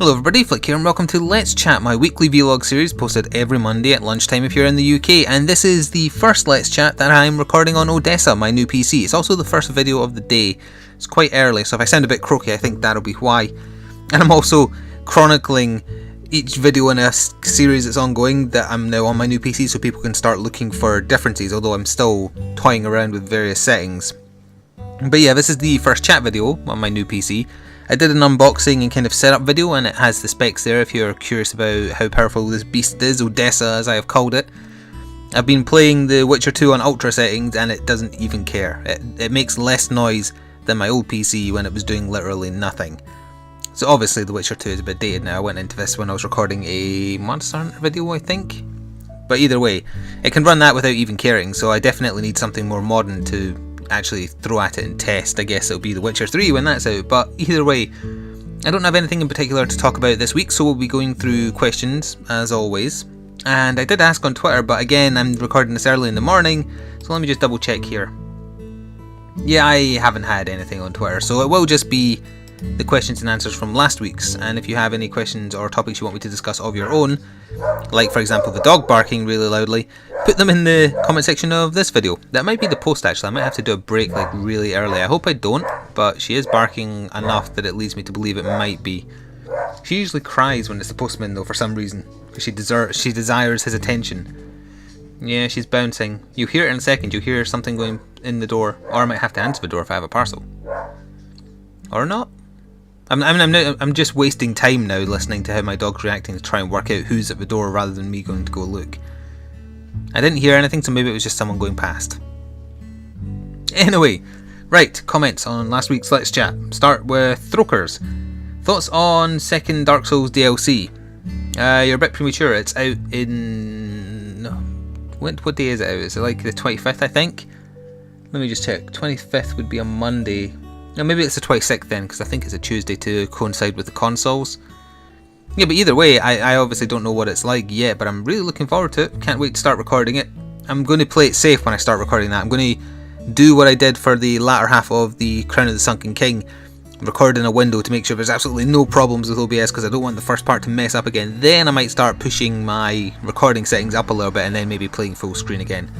Hello everybody, Flik here and welcome to Let's Chat, my weekly vlog series posted every Monday at lunchtime if you're in the UK, and this is the first Let's Chat that I'm recording on Odessa, my new PC. It's also the first video of the day. It's quite early, so if I sound a bit croaky I think that'll be why. And I'm also chronicling each video in a series that's ongoing that I'm now on my new PC so people can start looking for differences, although I'm still toying around with various settings. But yeah, this is the first chat video on my new PC. I did an unboxing and kind of setup video and it has the specs there if you're curious about how powerful this beast is, Odessa as I have called it. I've been playing The Witcher 2 on ultra settings and it doesn't even care. It makes less noise than my old PC when it was doing literally nothing. So obviously The Witcher 2 is a bit dated now. I went into this when I was recording a Monster Hunter video I think. But either way, it can run that without even caring, so I definitely need something more modern to actually throw at it and test. I guess it'll be The Witcher 3 when that's out, but either way, I don't have anything in particular to talk about this week, so we'll be going through questions as always. And I did ask on Twitter, but again, I'm recording this early in the morning, so let me just double check here. Yeah, I haven't had anything on Twitter, so it will just be the questions and answers from last week's, and if you have any questions or topics you want me to discuss of your own, like for example the dog barking really loudly, put them in the comment section of this video. That might be the post actually, I might have to do a break like really early. I hope I don't, but she is barking enough that it leads me to believe it might be. She usually cries when it's the postman though for some reason, because she desires his attention. Yeah, she's bouncing. You'll hear it in a second, you'll hear something going in the door, or I might have to answer the door if I have a parcel. Or not. I'm just wasting time now listening to how my dog's reacting to try and work out who's at the door rather than me going to go look. I didn't hear anything, so maybe it was just someone going past. Anyway, right, comments on last week's Let's Chat. Start with Throkers. Thoughts on second Dark Souls DLC? You're a bit premature, it's out in... What day is it out? Is it like the 25th I think? Let me just check. 25th would be a Monday. No, maybe it's the 26th then, because I think it's a Tuesday to coincide with the consoles. Yeah, but either way, I obviously don't know what it's like yet, but I'm really looking forward to it. Can't wait to start recording it. I'm going to play it safe when I start recording that. I'm going to do what I did for the latter half of the Crown of the Sunken King. Record in a window to make sure there's absolutely no problems with OBS, because I don't want the first part to mess up again. Then I might start pushing my recording settings up a little bit and then maybe playing full screen again.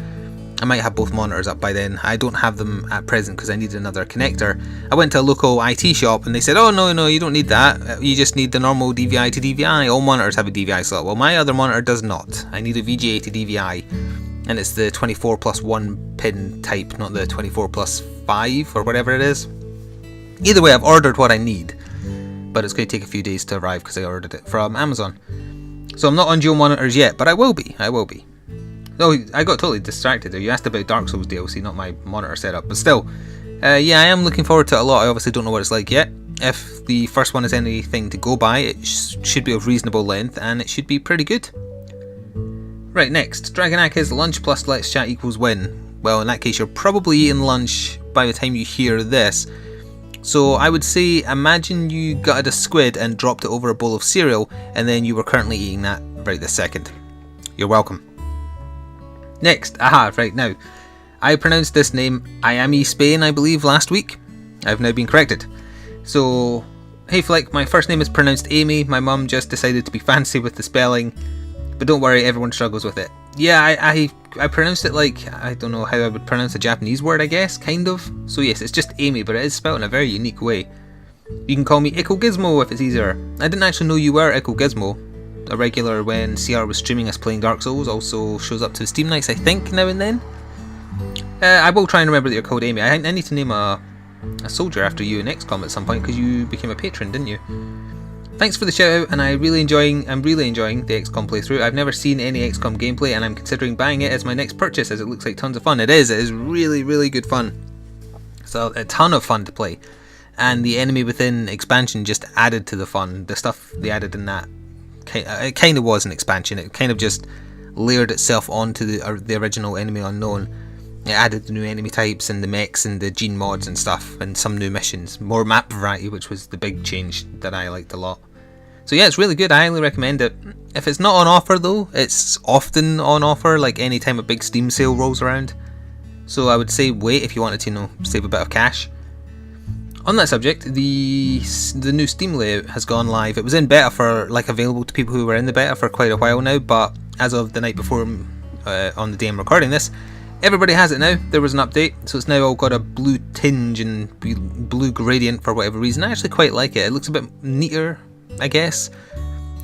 I might have both monitors up by then. I don't have them at present because I need another connector. I went to a local IT shop and they said, oh no, you don't need that. You just need the normal DVI to DVI. All monitors have a DVI slot. Well, my other monitor does not. I need a VGA to DVI. And it's the 24 plus 1 pin type, not the 24 plus 5 or whatever it is. Either way, I've ordered what I need. But it's going to take a few days to arrive because I ordered it from Amazon. So I'm not on dual monitors yet, but I will be. Oh, I got totally distracted there. You asked about Dark Souls DLC, not my monitor setup. But still, yeah, I am looking forward to it a lot. I obviously don't know what it's like yet. If the first one is anything to go by, it should be of reasonable length, and it should be pretty good. Right, next. Dragonaki's lunch plus Let's Chat equals win. Well, in that case, you're probably eating lunch by the time you hear this. So I would say, imagine you gutted a squid and dropped it over a bowl of cereal, and then you were currently eating that right this second. You're welcome. Next, right now, I pronounced this name Miami Spain, I believe, last week. I've now been corrected. So, hey Flik, my first name is pronounced Amy. My mum just decided to be fancy with the spelling, but don't worry, everyone struggles with it. Yeah, I pronounced it like, I don't know how I would pronounce a Japanese word, I guess, kind of. So yes, it's just Amy, but it is spelled in a very unique way. You can call me Ico Gizmo if it's easier. I didn't actually know you were Ico Gizmo. A regular when CR was streaming us playing Dark Souls, also shows up to the Steam nights I think now and then. I will try and remember that you're called Amy. I need to name a soldier after you in XCOM at some point because you became a patron, didn't you? Thanks for the shout out, and I'm really enjoying the XCOM playthrough. I've never seen any XCOM gameplay and I'm considering buying it as my next purchase as it looks like tons of fun. It is really good fun. So a ton of fun to play. And the enemy within expansion just added to the fun. The stuff they added in that, it kind of was an expansion. It kind of just layered itself onto the original Enemy Unknown. It added the new enemy types and the mechs and the gene mods and stuff and some new missions. More map variety, which was the big change that I liked a lot. So yeah, it's really good. I highly recommend it. If it's not on offer though, it's often on offer, like any time a big Steam sale rolls around. So I would say wait if you wanted to, save a bit of cash. On that subject, the new Steam layout has gone live. It was in beta for, available to people who were in the beta for quite a while now, but as of the night before, on the day I'm recording this, everybody has it now. There was an update, so it's now all got a blue tinge and blue gradient for whatever reason. I actually quite like it. It looks a bit neater, I guess,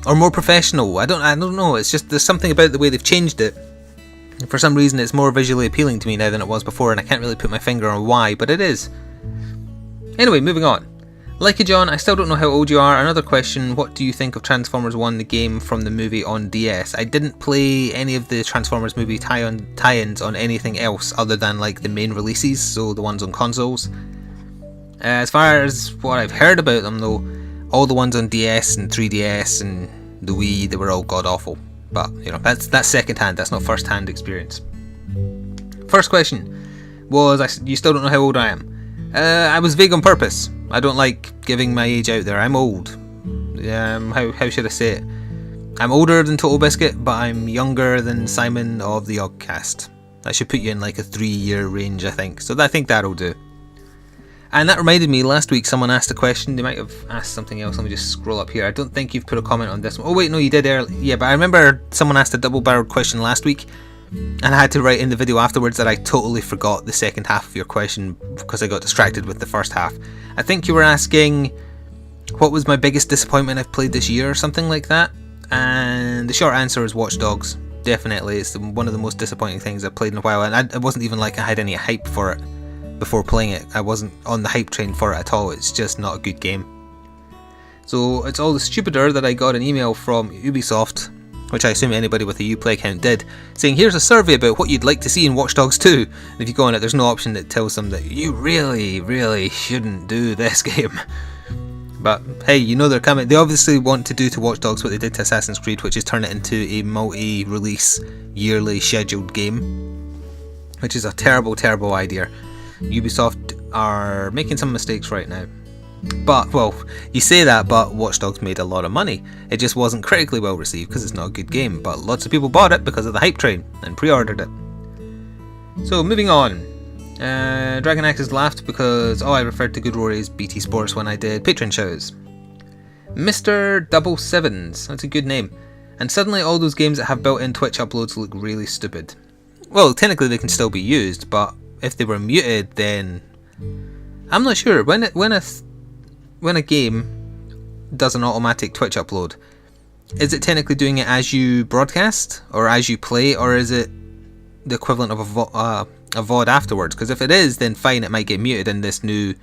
or more professional. I don't know. It's just there's something about the way they've changed it. For some reason, it's more visually appealing to me now than it was before, and I can't really put my finger on why, but it is. Anyway, moving on. Like you, John, I still don't know how old you are. Another question, what do you think of Transformers 1, the game from the movie on DS? I didn't play any of the Transformers movie tie-ins on anything else other than the main releases, so the ones on consoles. As far as what I've heard about them though, all the ones on DS and 3DS and the Wii, they were all god-awful. But, that's second-hand, that's not first-hand experience. First question was, you still don't know how old I am. I was vague on purpose. I don't like giving my age out there. I'm old. How should I say it? I'm older than Total Biscuit, but I'm younger than Simon of the Oddcast. That should put you in a 3-year range, I think. So I think that'll do. And that reminded me, last week someone asked a question. They might have asked something else. Let me just scroll up here. I don't think you've put a comment on this one. Oh wait, no, you did earlier. Yeah, but I remember someone asked a double-barreled question last week, and I had to write in the video afterwards that I totally forgot the second half of your question because I got distracted with the first half. I think you were asking what was my biggest disappointment I've played this year or something like that, and the short answer is Watch Dogs. Definitely, it's one of the most disappointing things I've played in a while, and it wasn't even like I had any hype for it before playing it. I wasn't on the hype train for it at all. It's just not a good game. So it's all the stupider that I got an email from Ubisoft, which I assume anybody with a Uplay account did, saying here's a survey about what you'd like to see in Watch Dogs 2. And if you go on it, there's no option that tells them that you really shouldn't do this game. But hey, they're coming. They obviously want to do to Watch Dogs what they did to Assassin's Creed, which is turn it into a multi-release, yearly scheduled game, which is a terrible idea. Ubisoft are making some mistakes right now. But, well, you say that, but Watch Dogs made a lot of money. It just wasn't critically well received because it's not a good game, but lots of people bought it because of the hype train and pre-ordered it. So, moving on. Dragon Axes laughed because, I referred to Good Rory's BT Sports when I did Patreon shows. Mr. Double Sevens, that's a good name. And suddenly all those games that have built-in Twitch uploads look really stupid. Well, technically they can still be used, but if they were muted, then I'm not sure. When a game does an automatic Twitch upload, is it technically doing it as you broadcast or as you play, or is it the equivalent of a VOD afterwards? Because if it is, then fine, it might get muted in this new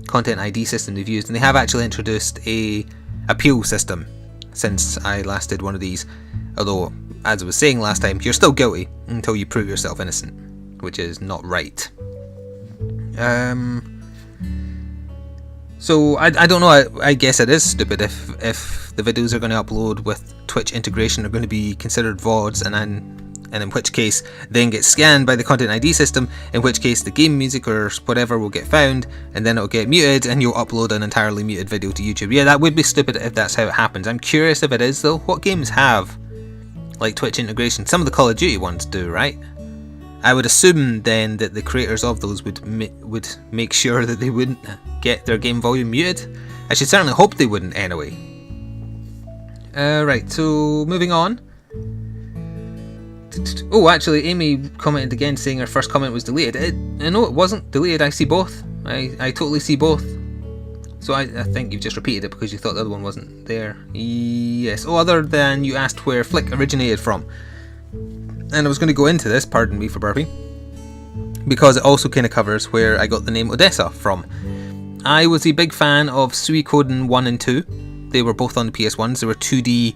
content ID system they've used, and they have actually introduced a appeal system since I last did one of these. Although, as I was saying last time, you're still guilty until you prove yourself innocent, which is not right. So I don't know. I guess it is stupid if the videos are going to upload with Twitch integration are going to be considered VODs, and in which case then get scanned by the content ID system, in which case the game music or whatever will get found, and then it'll get muted, and you'll upload an entirely muted video to YouTube. Yeah, that would be stupid if that's how it happens. I'm curious if it is though. What games have Twitch integration? Some of the Call of Duty ones do, right? I would assume then that the creators of those would make sure that they wouldn't get their game volume muted. I should certainly hope they wouldn't anyway. Right, so moving on. Oh, actually, Amy commented again saying her first comment was deleted. No, it wasn't deleted. I see both. I totally see both. So I think you've just repeated it because you thought the other one wasn't there. Yes. Oh, other than you asked where Flik originated from. And I was going to go into this, pardon me for burping, because it also kind of covers where I got the name Odessa from. I was a big fan of Suikoden 1 and 2. They were both on the PS1s. They were 2D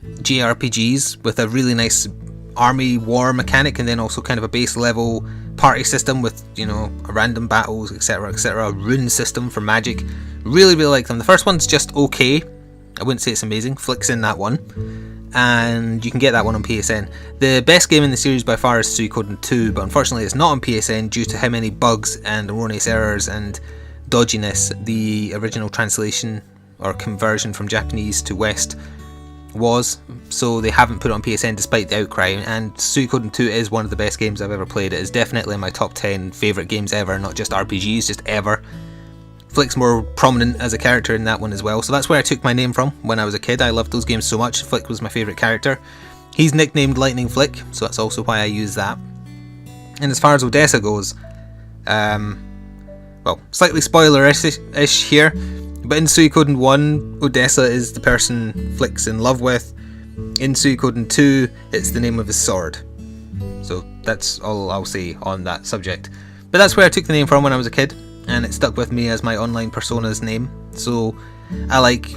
JRPGs with a really nice army war mechanic, and then also kind of a base level party system with, random battles, etc, etc, a rune system for magic. Really like them. The first one's just okay. I wouldn't say it's amazing. Flik's in that one, and you can get that one on PSN. The best game in the series by far is Suikoden 2, but unfortunately it's not on PSN due to how many bugs and erroneous errors and dodginess the original translation or conversion from Japanese to West was, so they haven't put it on PSN despite the outcry. And Suikoden 2 is one of the best games I've ever played. It is definitely in my top 10 favourite games ever, not just RPGs, just ever. Flik's more prominent as a character in that one as well, so that's where I took my name from when I was a kid. I loved those games so much. Flik was my favourite character. He's nicknamed Lightning Flik, so that's also why I use that. And as far as Odessa goes, well, slightly spoiler-ish here, but in Suikoden 1, Odessa is the person Flik's in love with. In Suikoden 2, it's the name of his sword. So that's all I'll say on that subject. But that's where I took the name from when I was a kid, and it stuck with me as my online persona's name. So I like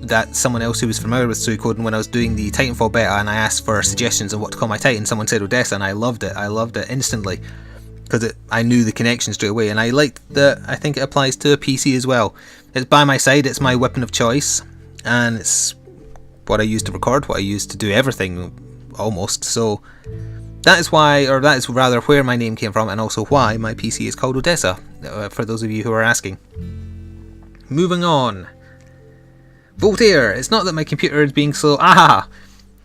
that someone else who was familiar with Suikoden, when I was doing the Titanfall beta and I asked for suggestions on what to call my Titan, someone said Odessa, and I loved it instantly, because I knew the connection straight away, and I liked that. I think it applies to a PC as well. It's by my side, it's my weapon of choice, and it's what I use to record, what I use to do everything, almost. So that is why, or that is rather where my name came from, and also why my PC is called Odessa, for those of you who are asking. Moving on. Voltaire, it's not that my computer is being slow. Aha!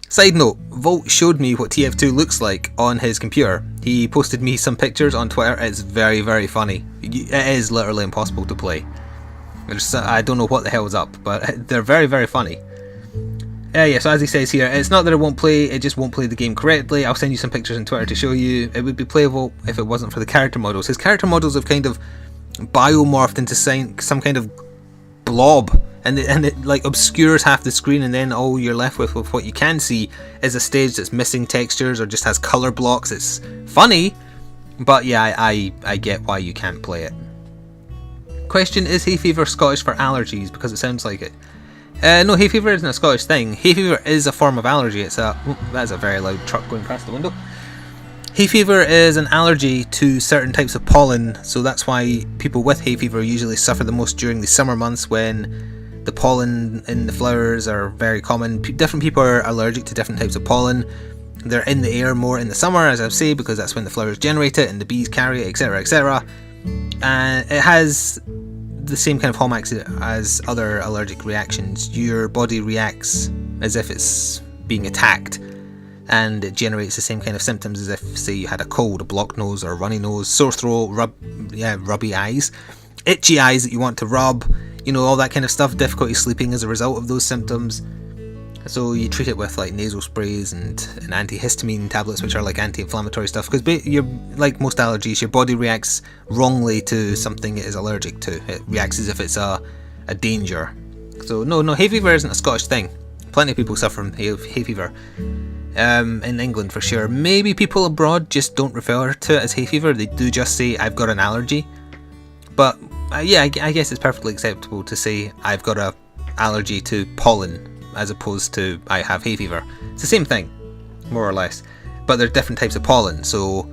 Side note, Volt showed me what TF2 looks like on his computer. He posted me some pictures on Twitter. It's very, very funny. It is literally impossible to play. I don't know what the hell is up, but they're very, very funny. Yeah, so as he says here, it's not that it won't play, it just won't play the game correctly. I'll send you some pictures on Twitter to show you. It would be playable if it wasn't for the character models. His character models have kind of biomorphed into some kind of blob, and it like obscures half the screen, and then all you're left with what you can see is a stage that's missing textures or just has color blocks. It's funny, but yeah, I get why you can't play it. Question, is hay fever Scottish for allergies? Because it sounds like it. No, hay fever isn't a Scottish thing. Hay fever is a form of allergy. That's a very loud truck going past the window. Hay fever is an allergy to certain types of pollen, so that's why people with hay fever usually suffer the most during the summer months, when the pollen in the flowers are very common. Different people are allergic to different types of pollen. They're in the air more in the summer, as I say, because that's when the flowers generate it and the bees carry it, etc., etc. And it has the same kind of hallmarks as other allergic reactions. Your body reacts as if it's being attacked, and it generates the same kind of symptoms as if, say, you had a cold, a blocked nose or a runny nose, sore throat, rubby eyes, itchy eyes that you want to rub, all that kind of stuff, difficulty sleeping as a result of those symptoms. So you treat it with like nasal sprays and antihistamine tablets, which are like anti-inflammatory stuff, because you're like most allergies, your body reacts wrongly to something it is allergic to. It reacts as if it's a danger. So no, hay fever isn't a Scottish thing. Plenty of people suffer from hay fever. In England for sure. Maybe people abroad just don't refer to it as hay fever. They do just say, I've got an allergy. But yeah, I guess it's perfectly acceptable to say I've got an allergy to pollen, as opposed to I have hay fever. It's the same thing, more or less, but they're different types of pollen, so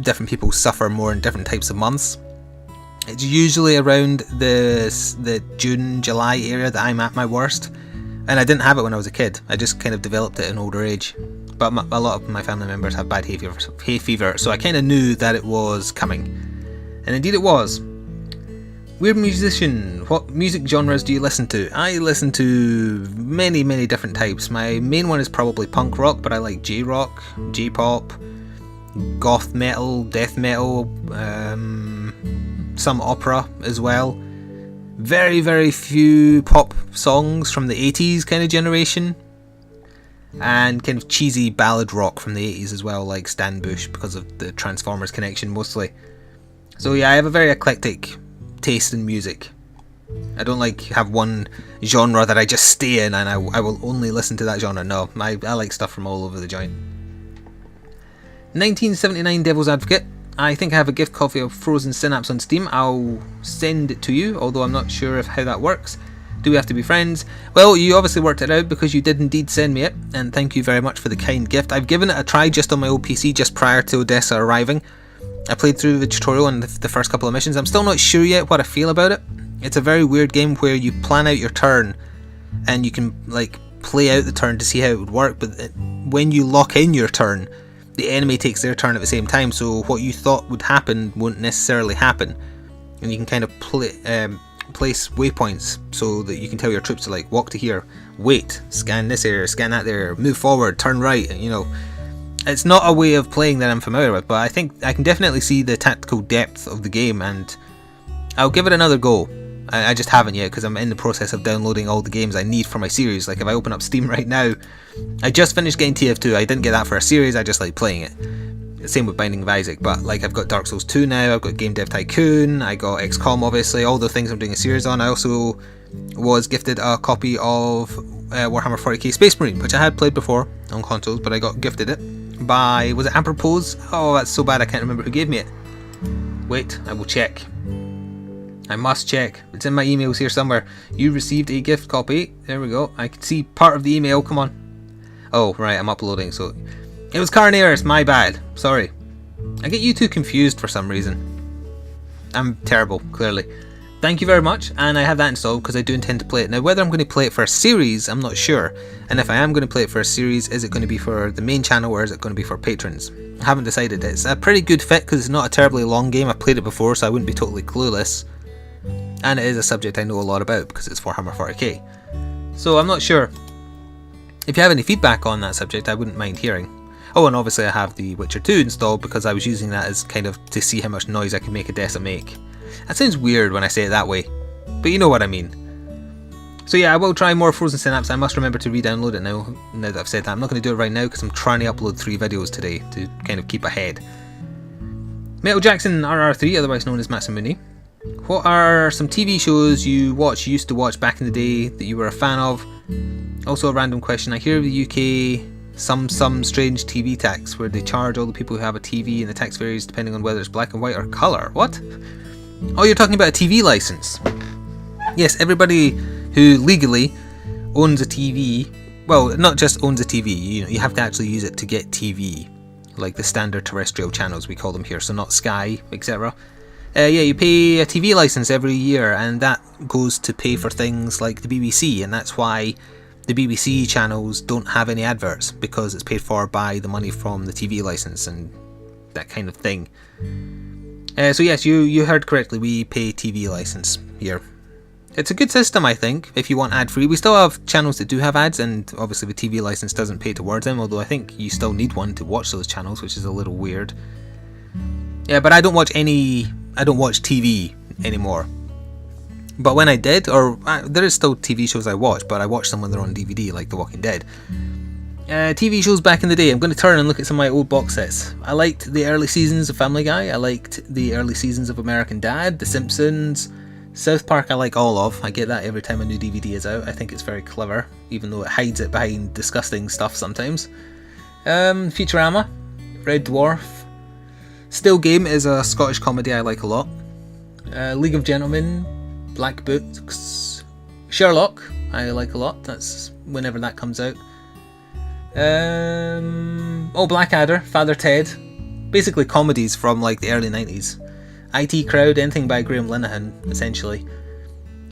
different people suffer more in different types of months. It's usually around the June, July area that I'm at my worst, and I didn't have it when I was a kid. I just kind of developed it in older age, but a lot of my family members have bad hay fever, so I kind of knew that it was coming, and indeed it was. Weird musician, what music genres do you listen to? I listen to many, many different types. My main one is probably punk rock, but I like J-rock, J-pop, goth metal, death metal, some opera as well. Very, very few pop songs from the 80s kind of generation, and kind of cheesy ballad rock from the 80s as well, like Stan Bush, because of the Transformers connection mostly. So yeah, I have a very eclectic taste in music. I don't have one genre that I just stay in and I will only listen to that genre. No, I like stuff from all over the joint. 1979 Devil's Advocate. I think I have a gift copy of Frozen Synapse on Steam. I'll send it to you, although I'm not sure how that works. Do we have to be friends? Well, you obviously worked it out, because you did indeed send me it, and thank you very much for the kind gift. I've given it a try just on my old PC just prior to Odessa arriving. I played through the tutorial and the first couple of missions. I'm still not sure yet what I feel about it. It's a very weird game where you plan out your turn and you can play out the turn to see how it would work, but when you lock in your turn, the enemy takes their turn at the same time, so what you thought would happen won't necessarily happen. And you can kind of place waypoints so that you can tell your troops to walk to here, wait, scan this area, scan that area, move forward, turn right, It's not a way of playing that I'm familiar with, but I think I can definitely see the tactical depth of the game, and I'll give it another go. I just haven't yet because I'm in the process of downloading all the games I need for my series. Like if I open up Steam right now, I just finished getting TF2. I didn't get that for a series, I just like playing it. Same with Binding of Isaac, but like I've got Dark Souls 2 now, I've got Game Dev Tycoon, I got XCOM obviously, all the things I'm doing a series on. I also was gifted a copy of Warhammer 40k Space Marine, which I had played before on consoles, but I got gifted it by, was it Apropos? Oh, that's so bad I can't remember who gave me it. Wait, I will check. I must check. It's in my emails here somewhere. You received a gift copy. There we go. I can see part of the email. Come on. Oh, right. I'm uploading. So it was Carneris. My bad. Sorry. I get you two confused for some reason. I'm terrible, clearly. Thank you very much. And I have that installed because I do intend to play it. Now, whether I'm going to play it for a series, I'm not sure. And if I am going to play it for a series, is it going to be for the main channel or is it going to be for patrons? I haven't decided. It's a pretty good fit because it's not a terribly long game. I've played it before, so I wouldn't be totally clueless. And it is a subject I know a lot about because it's Warhammer 40k. So I'm not sure. If you have any feedback on that subject, I wouldn't mind hearing. Oh, and obviously I have the Witcher 2 installed because I was using that as kind of to see how much noise I could make Odessa make. That sounds weird when I say it that way, but you know what I mean. So yeah, I will try more Frozen Synapse. I must remember to re-download it now that I've said that. I'm not going to do it right now because I'm trying to upload 3 videos today to kind of keep ahead. Metal Jackson RR3, otherwise known as Matsamuni. What are some TV shows you used to watch back in the day that you were a fan of? Also a random question. I hear the UK some strange TV tax where they charge all the people who have a TV and the tax varies depending on whether it's black and white or colour. What? Oh, you're talking about a TV license. Yes, everybody who legally owns a TV, well, not just owns a TV, you have to actually use it to get TV, like the standard terrestrial channels we call them here, so not Sky, etc. Yeah, you pay a TV license every year, and that goes to pay for things like the BBC, and that's why the BBC channels don't have any adverts, because it's paid for by the money from the TV license and that kind of thing. So yes, you heard correctly, we pay TV license here. It's a good system, I think, if you want ad-free. We still have channels that do have ads, and obviously the TV license doesn't pay towards them, although I think you still need one to watch those channels, which is a little weird. Yeah, but I don't watch TV anymore. But when I did, there is still TV shows I watch, but I watch them when they're on DVD, like The Walking Dead. TV shows back in the day, I'm going to turn and look at some of my old box sets. I liked the early seasons of Family Guy, I liked the early seasons of American Dad, The Simpsons, South Park I like all of. I get that every time a new DVD is out. I think it's very clever, even though it hides it behind disgusting stuff sometimes. Futurama, Red Dwarf. Still Game is a Scottish comedy I like a lot. League of Gentlemen, Black Books, Sherlock I like a lot. That's whenever that comes out. Blackadder, Father Ted. Basically comedies from like the early 90s. IT Crowd, anything by Graham Linehan, essentially.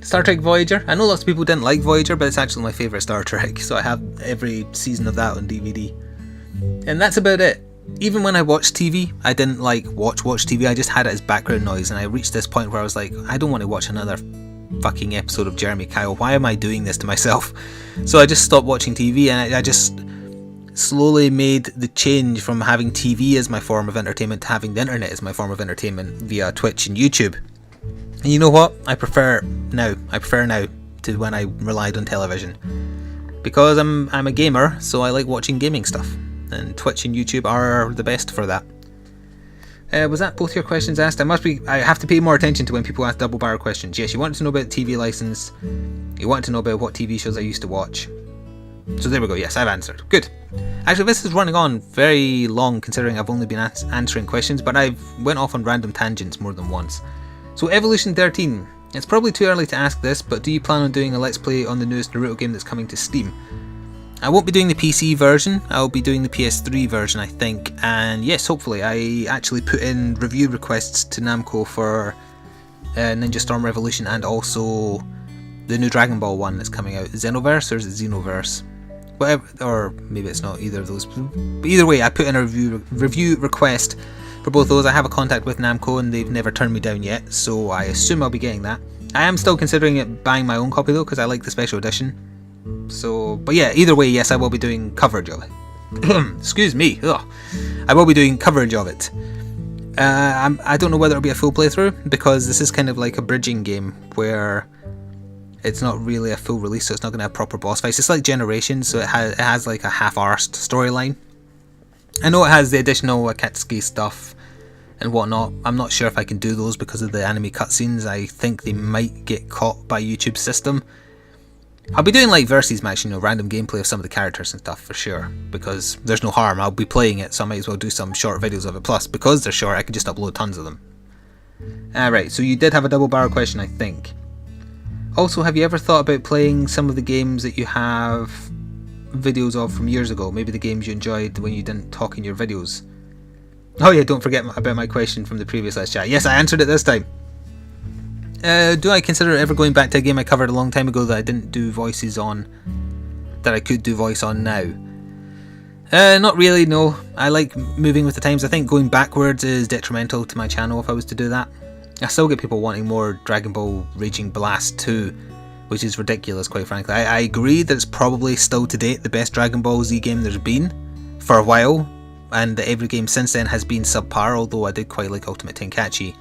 Star Trek Voyager. I know lots of people didn't like Voyager, but it's actually my favourite Star Trek, so I have every season of that on DVD. And that's about it. Even when I watched TV, I didn't like watch TV, I just had it as background noise, and I reached this point where I was like, I don't want to watch another fucking episode of Jeremy Kyle, why am I doing this to myself? So I just stopped watching TV, and I just slowly made the change from having TV as my form of entertainment to having the internet as my form of entertainment via Twitch and YouTube. And you know what? I prefer now to when I relied on television. Because I'm a gamer, so I like watching gaming stuff. And Twitch and YouTube are the best for that. Was that both your questions asked? I have to pay more attention to when people ask double barrel questions. Yes, you wanted to know about the TV license. You wanted to know about what TV shows I used to watch. So there we go, yes, I've answered. Good. Actually, this is running on very long considering I've only been answering questions, but I've went off on random tangents more than once. So Evolution 13. It's probably too early to ask this, but do you plan on doing a Let's Play on the newest Naruto game that's coming to Steam? I won't be doing the PC version, I'll be doing the PS3 version I think, and yes, hopefully. I actually put in review requests to Namco for Ninja Storm Revolution and also the new Dragon Ball one that's coming out. Xenoverse or is it Xenoverse? Whatever, or maybe it's not either of those. But either way, I put in a review request for both those. I have a contact with Namco and they've never turned me down yet, so I assume I'll be getting that. I am still considering buying my own copy though, because I like the special edition. So, but yeah, either way, yes, I will be doing coverage of it. Excuse me. Ugh. I will be doing coverage of it. I don't know whether it'll be a full playthrough, because this is kind of like a bridging game where it's not really a full release, so it's not going to have proper boss fights. It's like Generations, so it has like a half-arsed storyline. I know it has the additional Akatsuki stuff and whatnot. I'm not sure if I can do those because of the anime cutscenes. I think they might get caught by YouTube's system. I'll be doing like versus match, random gameplay of some of the characters and stuff for sure, because there's no harm. I'll be playing it, so I might as well do some short videos of it. Plus, because they're short, I can just upload tons of them. Alright, so you did have a double barrel question, I think. Also, have you ever thought about playing some of the games that you have videos of from years ago? Maybe the games you enjoyed when you didn't talk in your videos. Oh yeah, don't forget about my question from the previous Let's Chat. Yes, I answered it this time. Do I consider ever going back to a game I covered a long time ago that I didn't do voices on, that I could do voice on now? Not really, no. I like moving with the times. I think going backwards is detrimental to my channel if I was to do that. I still get people wanting more Dragon Ball Raging Blast 2, which is ridiculous, quite frankly. I agree that it's probably still to date the best Dragon Ball Z game there's been for a while, and that every game since then has been subpar, although I did quite like Ultimate Tenkaichi.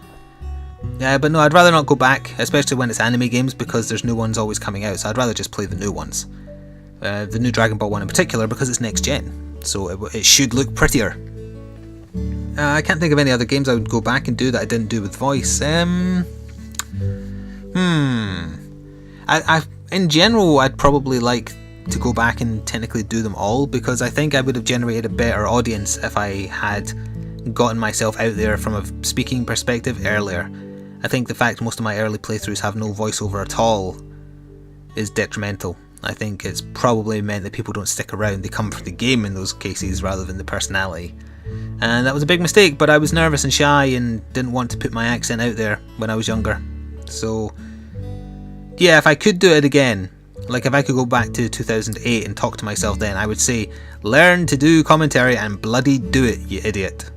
But no, I'd rather not go back, especially when it's anime games, because there's new ones always coming out, so I'd rather just play the new ones. The new Dragon Ball one in particular, because it's next gen, so it should look prettier. I can't think of any other games I would go back and do that I didn't do with voice. In general, I'd probably like to go back and technically do them all, because I think I would have generated a better audience if I had gotten myself out there from a speaking perspective earlier. I think the fact most of my early playthroughs have no voiceover at all is detrimental. I think it's probably meant that people don't stick around, they come for the game in those cases rather than the personality. And that was a big mistake, but I was nervous and shy and didn't want to put my accent out there when I was younger. So yeah, if I could do it again, like if I could go back to 2008 and talk to myself then, I would say, learn to do commentary and bloody do it, you idiot.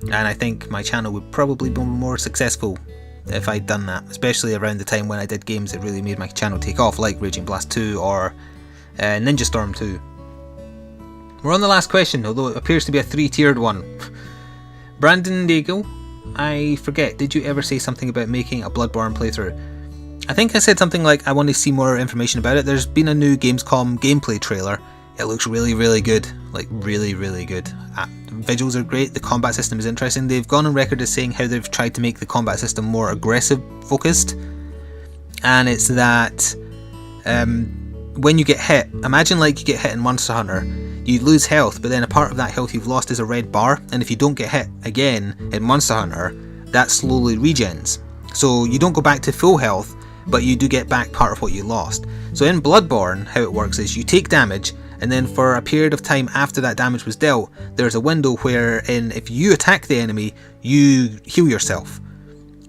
And I think my channel would probably be more successful if I'd done that, especially around the time when I did games that really made my channel take off, like Raging Blast 2 or Ninja Storm 2. We're on the last question, although it appears to be a 3-tiered one. Brandon Daigle, I forget, did you ever say something about making a Bloodborne playthrough? I think I said something like I want to see more information about it. There's been a new Gamescom gameplay trailer. It looks really, really good. Like, really, really good. Visuals are great, the combat system is interesting. They've gone on record as saying how they've tried to make the combat system more aggressive focused. And it's that when you get hit, imagine like you get hit in Monster Hunter, you lose health, but then a part of that health you've lost is a red bar, and if you don't get hit again in Monster Hunter, that slowly regens. So you don't go back to full health, but you do get back part of what you lost. So in Bloodborne, how it works is you take damage, and then for a period of time after that damage was dealt, there's a window wherein if you attack the enemy, you heal yourself.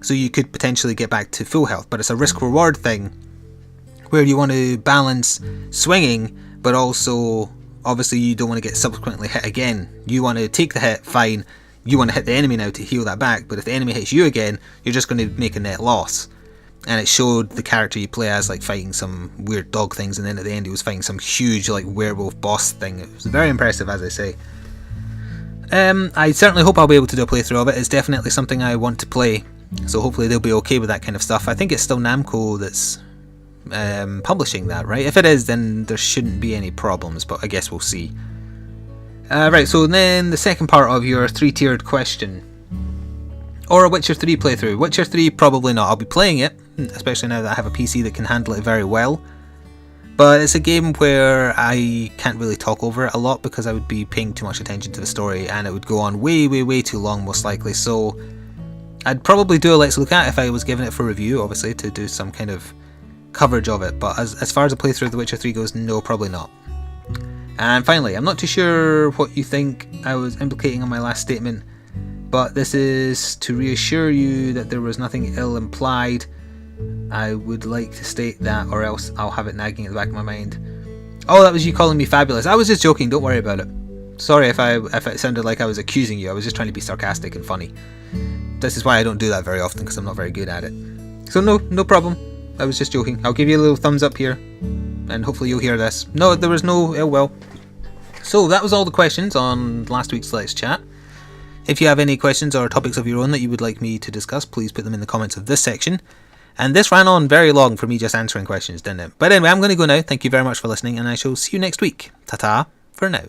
So you could potentially get back to full health, but it's a risk-reward thing where you want to balance swinging, but also obviously you don't want to get subsequently hit again. You want to take the hit, fine. You want to hit the enemy now to heal that back, but if the enemy hits you again, you're just going to make a net loss. And it showed the character you play as like fighting some weird dog things, and then at the end he was fighting some huge like werewolf boss thing. It was very impressive, as I say. I certainly hope I'll be able to do a playthrough of it. It's definitely something I want to play, so hopefully they'll be okay with that kind of stuff. I think it's still Namco that's publishing that, right? If it is, then there shouldn't be any problems, but I guess we'll see. Right, so then the second part of your 3-tiered question. Or a Witcher 3 playthrough. Witcher 3 probably not. I'll be playing it, especially now that I have a PC that can handle it very well. But it's a game where I can't really talk over it a lot because I would be paying too much attention to the story and it would go on way, way, way too long most likely. So I'd probably do a Let's Look At if I was given it for review, obviously, to do some kind of coverage of it. But as far as a playthrough of The Witcher 3 goes, no, probably not. And finally, I'm not too sure what you think I was implicating on my last statement, but this is to reassure you that there was nothing ill implied. I would like to state that, or else I'll have it nagging at the back of my mind. Oh, that was you calling me fabulous. I was just joking, don't worry about it. Sorry if it sounded like I was accusing you. I was just trying to be sarcastic and funny. This is why I don't do that very often, because I'm not very good at it. So no problem. I was just joking. I'll give you a little thumbs up here, and hopefully you'll hear this. No, there was no ill will. So that was all the questions on last week's Let's Chat. If you have any questions or topics of your own that you would like me to discuss, please put them in the comments of this section. And this ran on very long for me just answering questions, didn't it? But anyway, I'm going to go now. Thank you very much for listening, and I shall see you next week. Ta-ta for now.